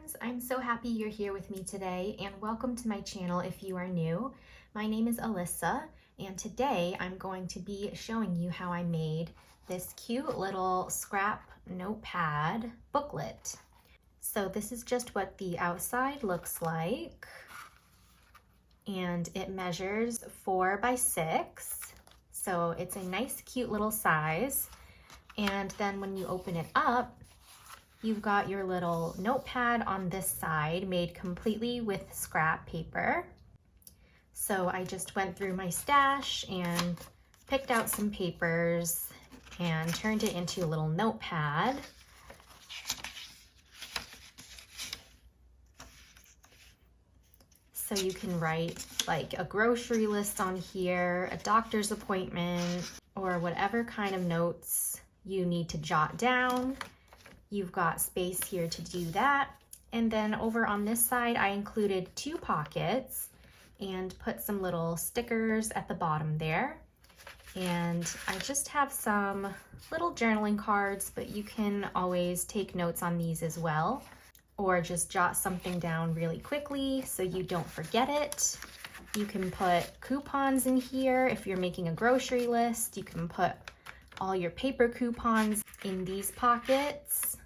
friends, I'm so happy you're here with me today, and welcome to my channel if you are new. My name is Alyssa, and today I'm going to be showing you how I made this cute little scrap notepad booklet. So this is just what the outside looks like, and it measures 4 by 6, so it's a nice cute little size. And then when you open it up, you've got your little notepad on this side made completely with scrap paper. So I just went through my stash and picked out some papers and turned it into a little notepad. So you can write like a grocery list on here, a doctor's appointment, or whatever kind of notes you need to jot down. You've got space here to do that. And then over on this side, I included 2 pockets and put some little stickers at the bottom there. And I just have some little journaling cards, but you can always take notes on these as well, or just jot something down really quickly so you don't forget it. You can put coupons in here if you're making a grocery list. You can put all your paper coupons in these pockets.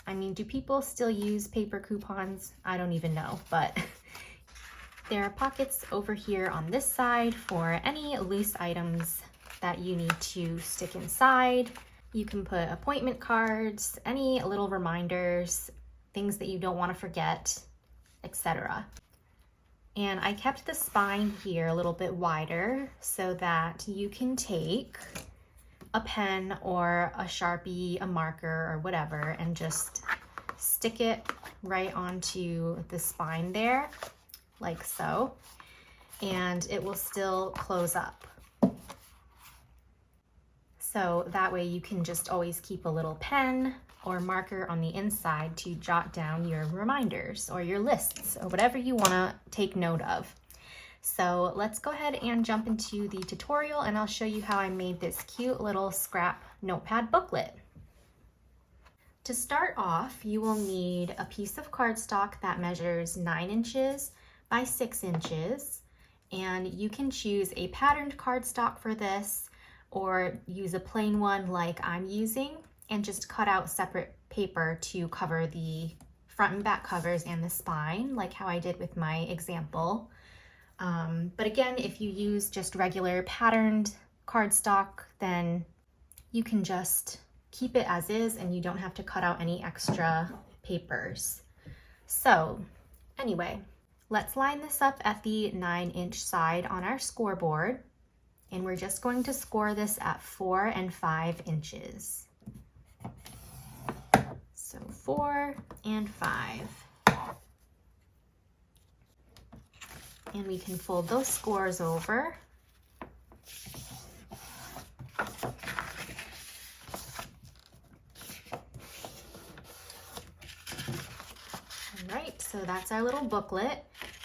I mean, do people still use paper coupons? I don't even know, but there are pockets over here on this side for any loose items that you need to stick inside. You can put appointment cards, any little reminders, things that you don't want to forget, etc. And I kept the spine here a little bit wider so that you can take a pen or a Sharpie, a marker, or whatever, and just stick it right onto the spine there, like so, and it will still close up. So that way you can just always keep a little pen or marker on the inside to jot down your reminders or your lists or whatever you want to take note of. So let's go ahead and jump into the tutorial, and I'll show you how I made this cute little scrap notepad booklet. To start off, you will need a piece of cardstock that measures 9 inches by 6 inches, and you can choose a patterned cardstock for this or use a plain one like I'm using and just cut out separate paper to cover the front and back covers and the spine, like how I did with my example. But again, if you use just regular patterned cardstock, then you can just keep it as is and you don't have to cut out any extra papers. So anyway, let's line this up at the 9-inch side on our scoreboard, and we're just going to score this at 4 and 5 inches. So 4 and 5. And we can fold those scores over. All right, so that's our little booklet.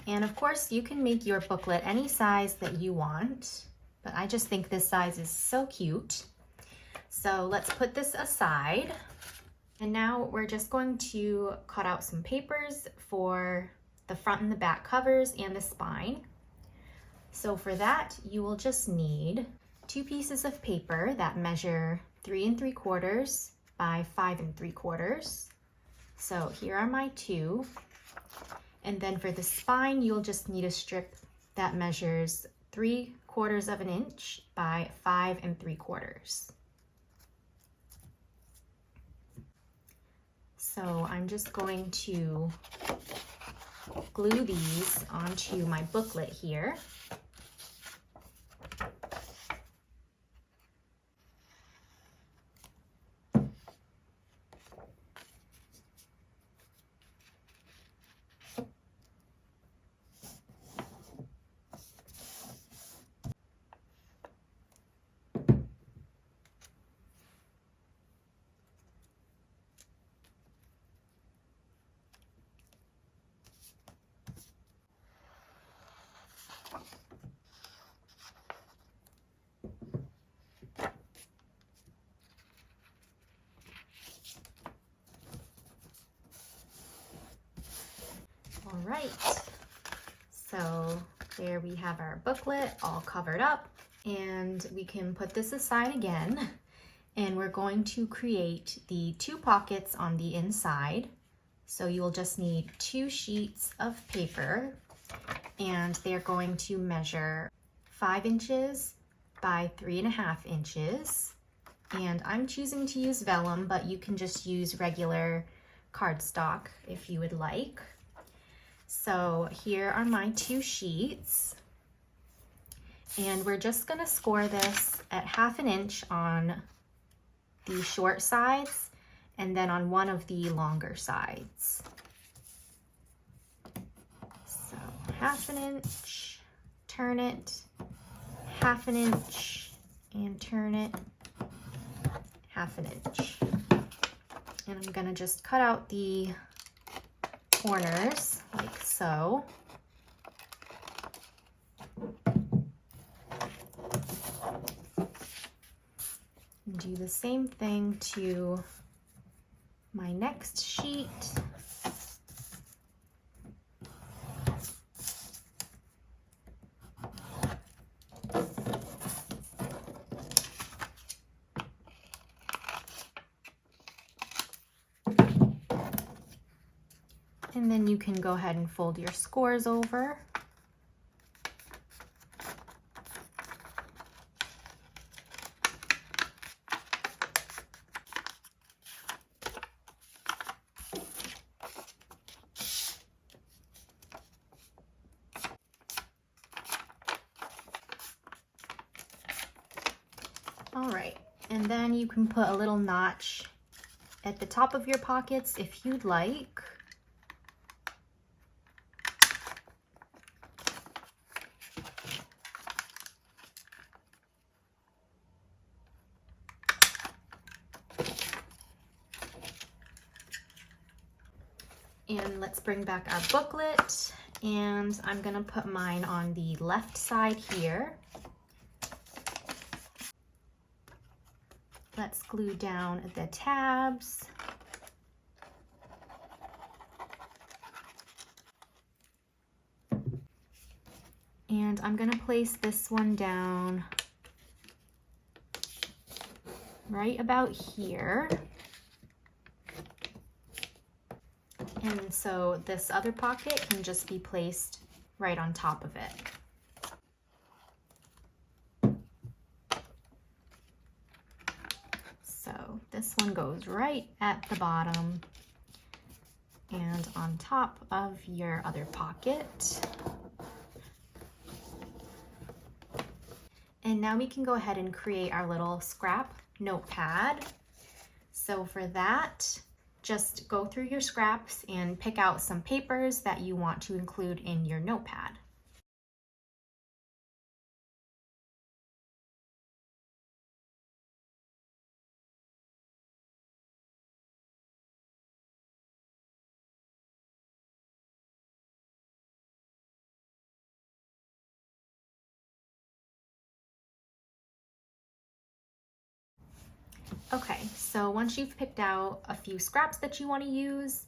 And of course, you can make your booklet any size that you want, but I just think this size is so cute. So let's put this aside. And now we're just going to cut out some papers for the front and the back covers and the spine. So for that, you will just need 2 pieces of paper that measure 3 3/4 by 5 3/4. So here are my 2. And then for the spine, you'll just need a strip that measures 3/4 of an inch by 5 3/4. So I'm just going to glue these onto my booklet here. All right, so there we have our booklet all covered up, and we can put this aside again, and we're going to create the 2 pockets on the inside. So you will just need 2 sheets of paper, and they're going to measure 5 inches by 3.5 inches. And I'm choosing to use vellum, but you can just use regular cardstock if you would like. So here are my 2 sheets, and we're just gonna score this at 1/2 inch on the short sides and then on one of the longer sides. So 1/2 inch, turn it, 1/2 inch, and turn it, 1/2 inch. And I'm gonna just cut out the corners like so. And do the same thing to my next sheet. And then you can go ahead and fold your scores over. All right, and then you can put a little notch at the top of your pockets if you'd like. And let's bring back our booklet, and I'm gonna put mine on the left side here. Let's glue down the tabs. And I'm gonna place this one down right about here. And so this other pocket can just be placed right on top of it. So this one goes right at the bottom and on top of your other pocket. And now we can go ahead and create our little scrap notepad. So for that, just go through your scraps and pick out some papers that you want to include in your notepad. Okay, so once you've picked out a few scraps that you want to use,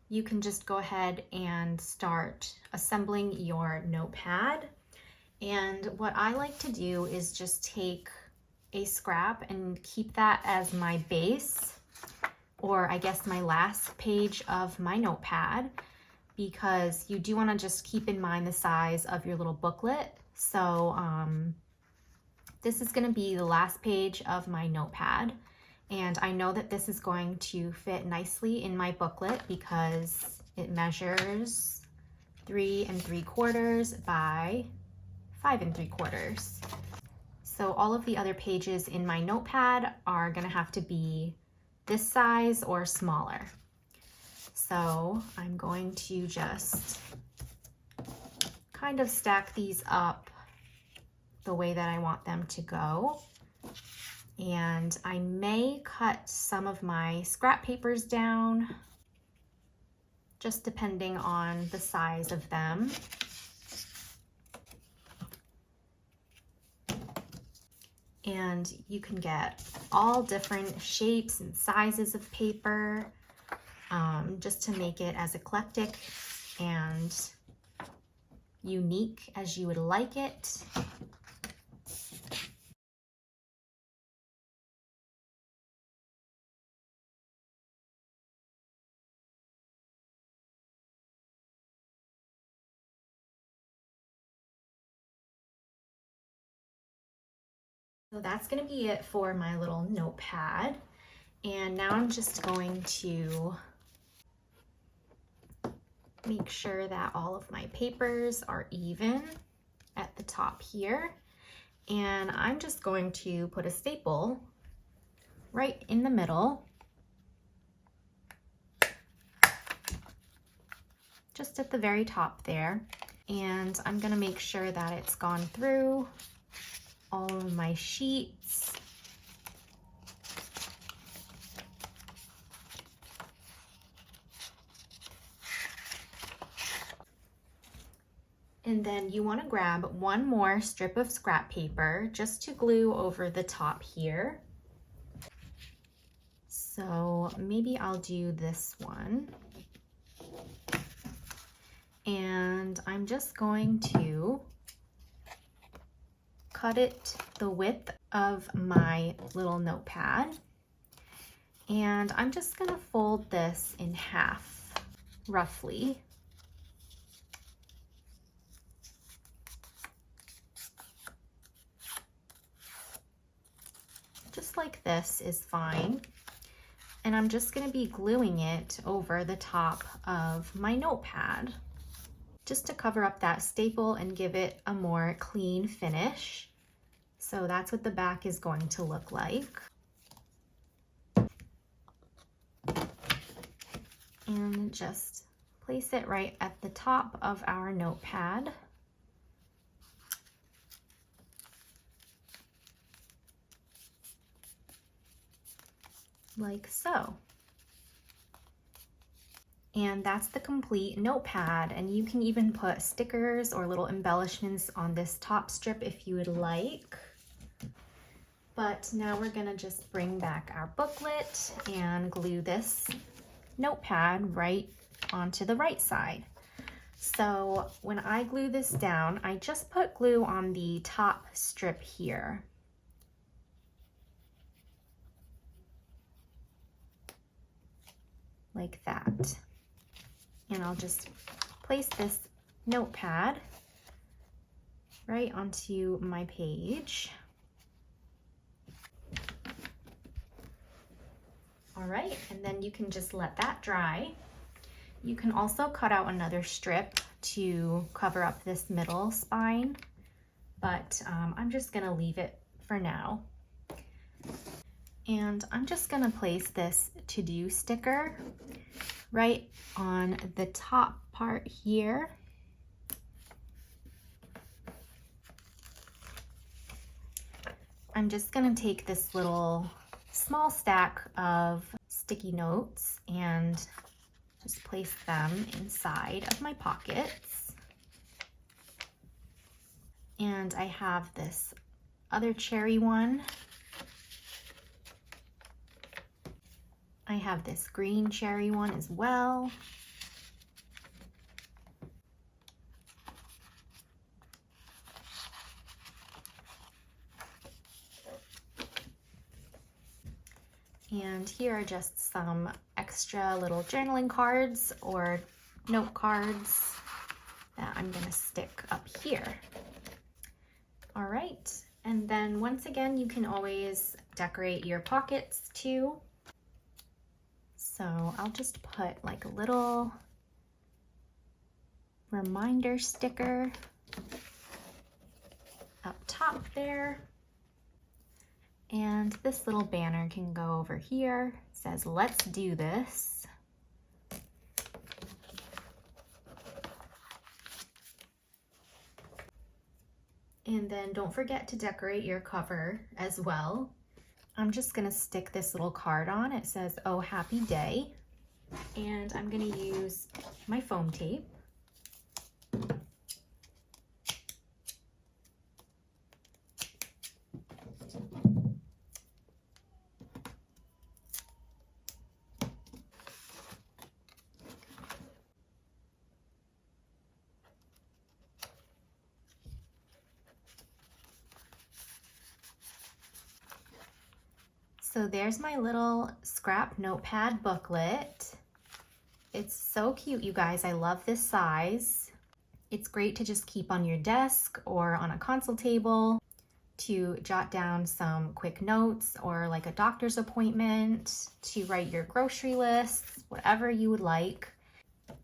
you can just go ahead and start assembling your notepad. And what I like to do is just take a scrap and keep that as my base, or I guess my last page of my notepad, because you do want to just keep in mind the size of your little booklet. So this is going to be the last page of my notepad. And I know that this is going to fit nicely in my booklet because it measures 3 3/4 by 5 3/4. So all of the other pages in my notepad are gonna have to be this size or smaller. So I'm going to just kind of stack these up the way that I want them to go. And I may cut some of my scrap papers down, just depending on the size of them. And you can get all different shapes and sizes of paper, just to make it as eclectic and unique as you would like it. So that's going to be it for my little notepad. And now I'm just going to make sure that all of my papers are even at the top here. And I'm just going to put a staple right in the middle, just at the very top there. And I'm going to make sure that it's gone through all of my sheets. And then you want to grab one more strip of scrap paper just to glue over the top here. So maybe I'll do this one. And I'm just going to cut it the width of my little notepad. And I'm just gonna fold this in half, roughly. Just like this is fine. And I'm just gonna be gluing it over the top of my notepad, just to cover up that staple and give it a more clean finish. So that's what the back is going to look like. And just place it right at the top of our notepad. Like so. And that's the complete notepad, and you can even put stickers or little embellishments on this top strip if you would like. But now we're gonna just bring back our booklet and glue this notepad right onto the right side. So when I glue this down, I just put glue on the top strip here. Like that. And I'll just place this notepad right onto my page. All right, and then you can just let that dry. You can also cut out another strip to cover up this middle spine, but I'm just gonna leave it for now. And I'm just gonna place this to-do sticker right on the top part here. I'm just gonna take this little small stack of sticky notes and just place them inside of my pockets. And I have this other cherry one. I have this green cherry one as well. And here are just some extra little journaling cards or note cards that I'm gonna stick up here. All right, and then once again, you can always decorate your pockets too. So I'll just put like a little reminder sticker up top there. And this little banner can go over here. It says, "Let's do this." And then don't forget to decorate your cover as well. I'm just gonna stick this little card on. It says, "Oh, happy day." And I'm gonna use my foam tape. So there's my little scrap notepad booklet. It's so cute, you guys. I love this size. It's great to just keep on your desk or on a console table to jot down some quick notes, or like a doctor's appointment, to write your grocery lists, whatever you would like.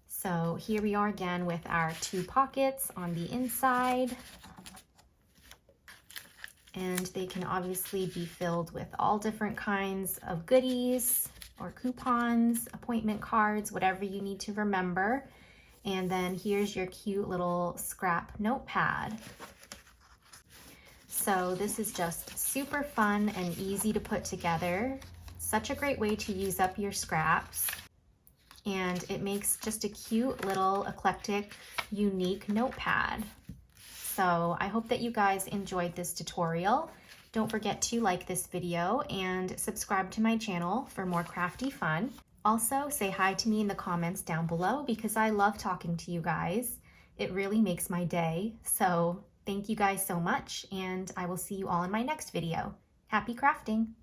So here we are again with our 2 pockets on the inside. And they can obviously be filled with all different kinds of goodies or coupons, appointment cards, whatever you need to remember. And then here's your cute little scrap notepad. So this is just super fun and easy to put together. Such a great way to use up your scraps. And it makes just a cute little eclectic, unique notepad. So I hope that you guys enjoyed this tutorial. Don't forget to like this video and subscribe to my channel for more crafty fun. Also, say hi to me in the comments down below because I love talking to you guys. It really makes my day. So thank you guys so much, and I will see you all in my next video. Happy crafting!